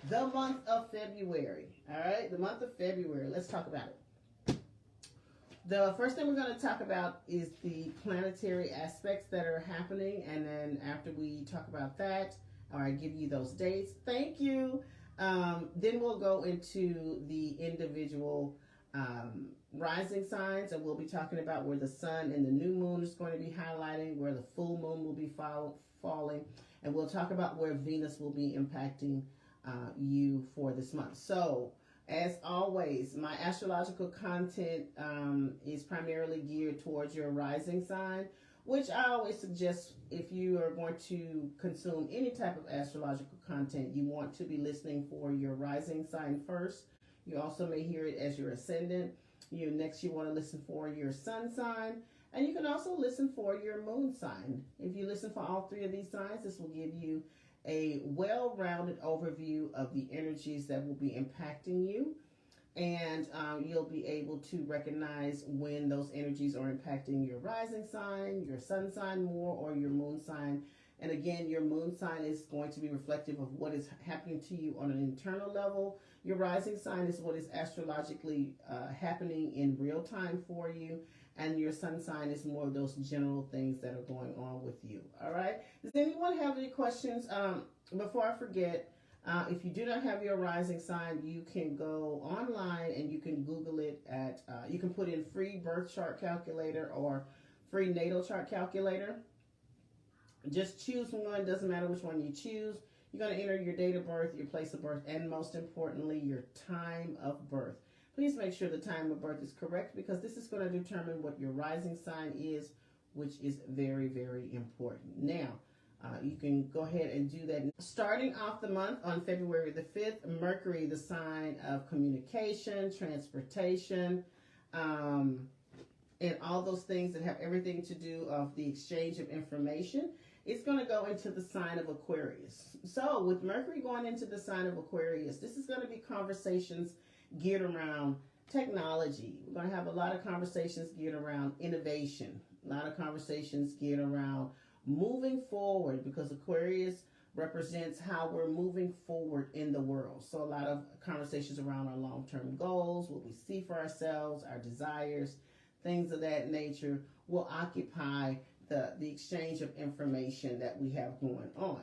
The month of February. All right, the month of February. Let's talk about it. The first thing we're going to talk about is the planetary aspects that are happening, and then after we talk about that, or I give you those dates, thank you. Then we'll go into the individual rising signs, and we'll be talking about where the sun and the new moon is going to be highlighting, where the full moon will be falling, and we'll talk about where Venus will be impacting you for this month. So, as always, my astrological content is primarily geared towards your rising sign, which I always suggest if you are going to consume any type of astrological content, you want to be listening for your rising sign first. You also may hear it as your ascendant. Next, you want to listen for your sun sign, and you can also listen for your moon sign. If you listen for all three of these signs, this will give you a well-rounded overview of the energies that will be impacting you, and you'll be able to recognize when those energies are impacting your rising sign, your sun sign more, or your moon sign. And again, your moon sign is going to be reflective of what is happening to you on an internal level. Your rising sign is what is astrologically happening in real time for you. And your sun sign is more of those general things that are going on with you. All right. Does anyone have any questions? Before I forget, if you do not have your rising sign, you can go online and you can Google it at, you can put in free birth chart calculator or free natal chart calculator. Just choose one. Doesn't matter which one you choose. You're going to enter your date of birth, your place of birth, and most importantly, your time of birth. Please make sure the time of birth is correct, because this is going to determine what your rising sign is, which is very, very important. Now, you can go ahead and do that. Starting off the month on February the 5th, Mercury, the sign of communication, transportation, and all those things that have everything to do of the exchange of information, it's going to go into the sign of Aquarius. So with Mercury going into the sign of Aquarius, this is going to be conversations geared around technology. We're going to have a lot of conversations geared around innovation, a lot of conversations geared around moving forward, because Aquarius represents how we're moving forward in the world. So a lot of conversations around our long-term goals, what we see for ourselves, our desires, things of that nature will occupy the exchange of information that we have going on.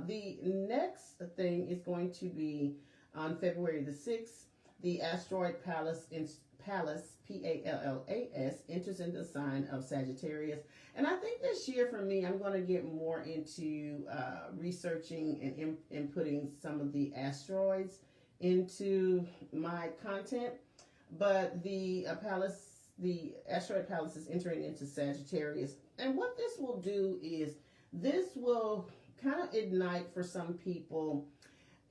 The next thing is going to be on February the 6th, the asteroid Pallas, Pallas, enters into the sign of Sagittarius. And I think this year for me, I'm going to get more into researching and inputting some of the asteroids into my content. But the asteroid Pallas is entering into Sagittarius. And what this will do is this will kind of ignite for some people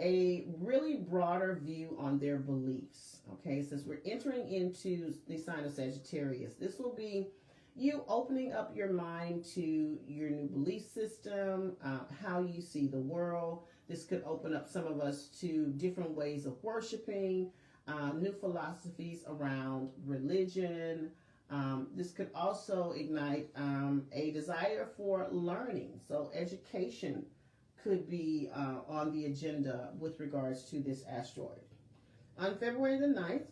a really broader view on their beliefs. Okay, since we're entering into the sign of Sagittarius, this will be you opening up your mind to your new belief system, how you see the world. This could open up some of us to different ways of worshiping, new philosophies around religion. This could also ignite a desire for learning. So education could be on the agenda with regards to this asteroid. On February the 9th,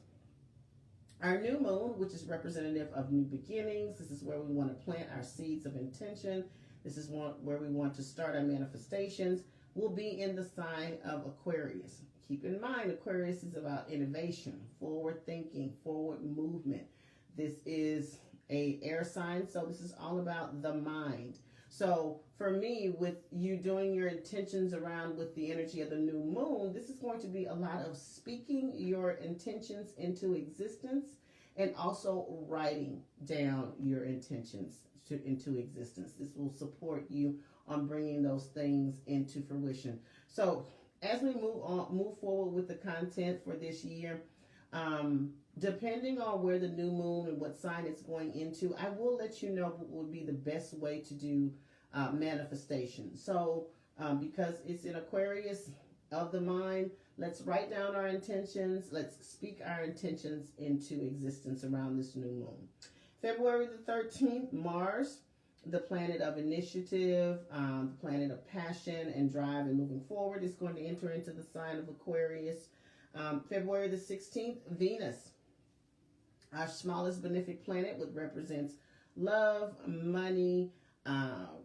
our new moon, which is representative of new beginnings, this is where we want to plant our seeds of intention. This is where we want to start our manifestations, will be in the sign of Aquarius. Keep in mind, Aquarius is about innovation, forward thinking, forward movement. This is an air sign, so this is all about the mind. So for me, with you doing your intentions around with the energy of the new moon, this is going to be a lot of speaking your intentions into existence, and also writing down your intentions into existence. This will support you on bringing those things into fruition. So as we move forward with the content for this year, depending on where the new moon and what sign it's going into, I will let you know what would be the best way to do manifestation. So because it's in Aquarius of the mind, let's write down our intentions. Let's speak our intentions into existence around this new moon. February the 13th, Mars the planet of initiative, the planet of passion and drive and moving forward. It's going to enter into the sign of Aquarius. February the 16th, Venus, our smallest benefic planet, which represents love, money,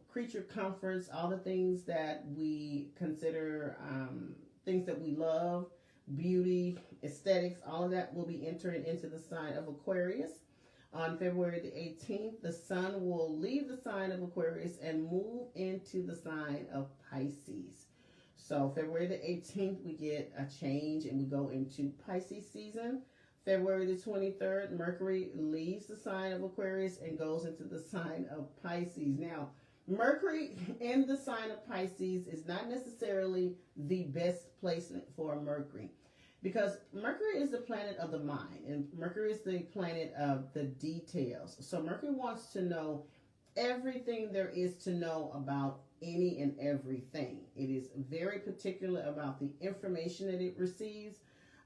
creature comforts, all the things that we consider things that we love, beauty, aesthetics, all of that will be entering into the sign of Aquarius. On February the 18th, the sun will leave the sign of Aquarius and move into the sign of Pisces. So February the 18th, we get a change and we go into Pisces season. February the 23rd, Mercury leaves the sign of Aquarius and goes into the sign of Pisces. Now, Mercury in the sign of Pisces is not necessarily the best placement for Mercury, because Mercury is the planet of the mind, and Mercury is the planet of the details. So Mercury wants to know everything there is to know about any and everything. It is very particular about the information that it receives,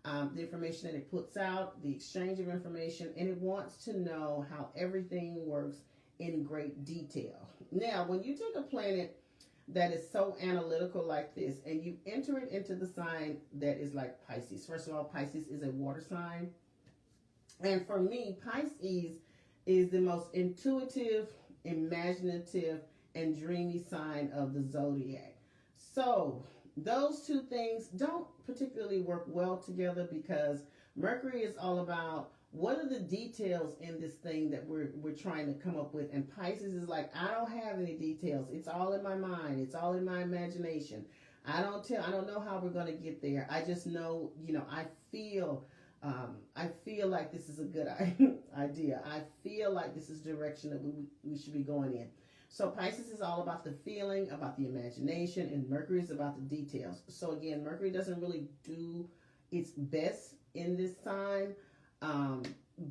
the information that it puts out, the exchange of information, and it wants to know how everything works in great detail. Now, when you take a planet that is so analytical like this and you enter it into the sign that is like Pisces. First of all, Pisces is a water sign. And for me, Pisces is the most intuitive, imaginative, and dreamy sign of the zodiac. So those two things don't particularly work well together, because Mercury is all about what are the details in this thing that we're trying to come up with, and Pisces is like, I don't have any details. It's all in my mind. It's all in my imagination. I don't know how we're going to get there. I just know, I feel like this is a good idea. I feel like this is the direction that we should be going in. So Pisces is all about the feeling, about the imagination, and Mercury is about the details. So again, Mercury doesn't really do its best in this sign,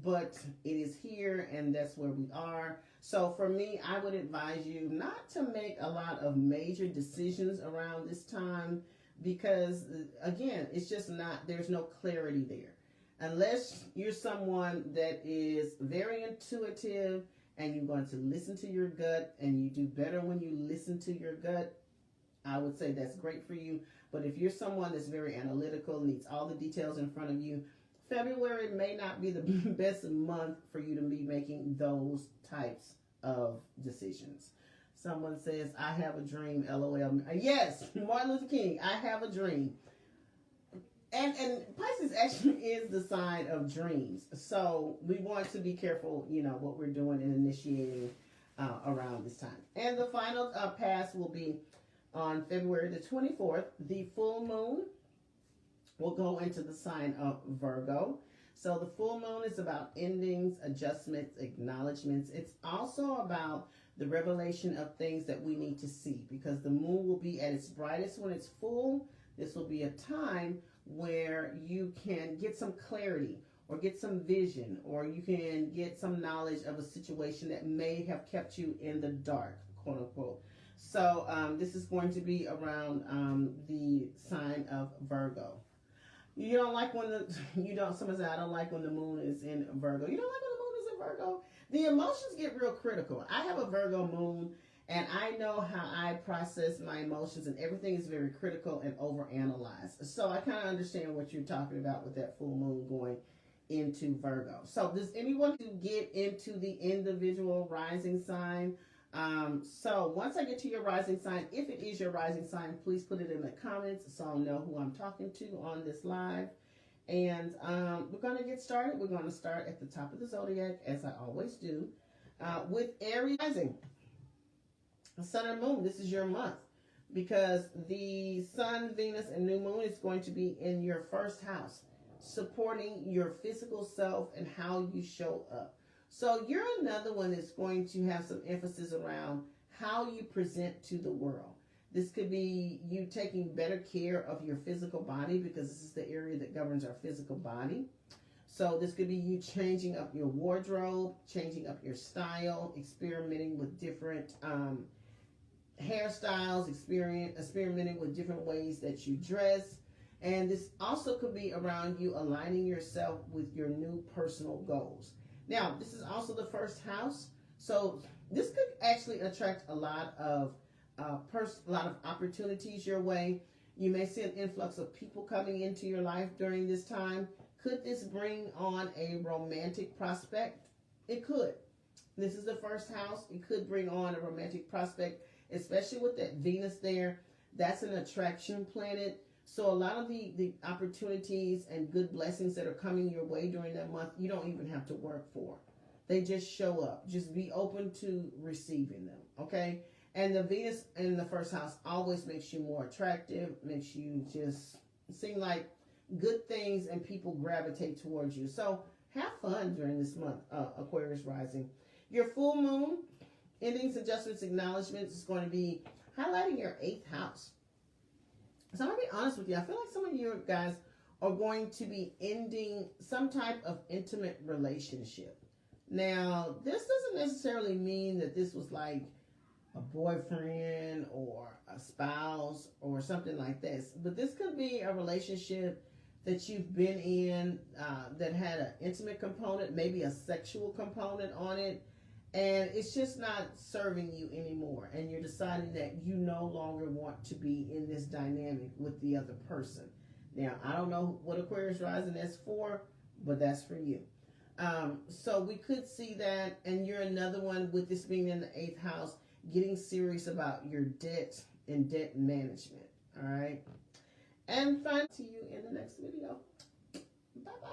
but it is here, and that's where we are. So for me, I would advise you not to make a lot of major decisions around this time, because again, it's just not, there's no clarity there. Unless you're someone that is very intuitive and you're going to listen to your gut, and you do better when you listen to your gut, I would say that's great for you. But if you're someone that's very analytical, needs all the details in front of you, February may not be the best month for you to be making those types of decisions. Someone says, I have a dream, LOL. Yes, Martin Luther King, I have a dream. And Pisces actually is the sign of dreams. So we want to be careful, what we're doing and initiating around this time. And the final pass will be on February the 24th. The full moon will go into the sign of Virgo. So the full moon is about endings, adjustments, acknowledgments. It's also about the revelation of things that we need to see, because the moon will be at its brightest when it's full. This will be a time where you can get some clarity or get some vision, or you can get some knowledge of a situation that may have kept you in the dark, quote unquote. So this is going to be around the sign of Virgo. You don't like when someone said, I don't like when the moon is in Virgo. You don't like when the moon is in Virgo? The emotions get real critical. I have a Virgo moon, and I know how I process my emotions, and everything is very critical and overanalyzed. So I kind of understand what you're talking about with that full moon going into Virgo. So does anyone get into the individual rising sign? So once I get to your rising sign, if it is your rising sign, please put it in the comments so I'll know who I'm talking to on this live. And we're going to get started. We're going to start at the top of the zodiac, as I always do, with Aries rising. Sun and moon, this is your month, because the sun, Venus, and new moon is going to be in your first house, supporting your physical self and how you show up. So you're another one that's going to have some emphasis around how you present to the world. This could be you taking better care of your physical body, because this is the area that governs our physical body. So this could be you changing up your wardrobe, changing up your style, experimenting with different hairstyles, experimenting with different ways that you dress. And this also could be around you aligning yourself with your new personal goals. Now, this is also the first house. So This could actually attract a lot of opportunities your way. You may see an influx of people coming into your life during this time. Could this bring on a romantic prospect? It could. This is the first house. It could bring on a romantic prospect, especially with that Venus there. That's an attraction planet. So a lot of the opportunities and good blessings that are coming your way during that month, you don't even have to work for. They just show up. Just be open to receiving them, okay? And the Venus in the first house always makes you more attractive, makes you just seem like good things and people gravitate towards you. So have fun during this month, Aquarius rising. Your full moon, endings, adjustments, acknowledgments is going to be highlighting your 8th house. So I'm going to be honest with you. I feel like some of you guys are going to be ending some type of intimate relationship. Now, this doesn't necessarily mean that this was like a boyfriend or a spouse or something like this. But this could be a relationship that you've been in that had an intimate component, maybe a sexual component on it. And it's just not serving you anymore. And you're deciding that you no longer want to be in this dynamic with the other person. Now, I don't know what Aquarius rising is for, but that's for you. So we could see that. And you're another one with this being in the 8th house, getting serious about your debt and debt management. All right. And find to you in the next video. Bye-bye.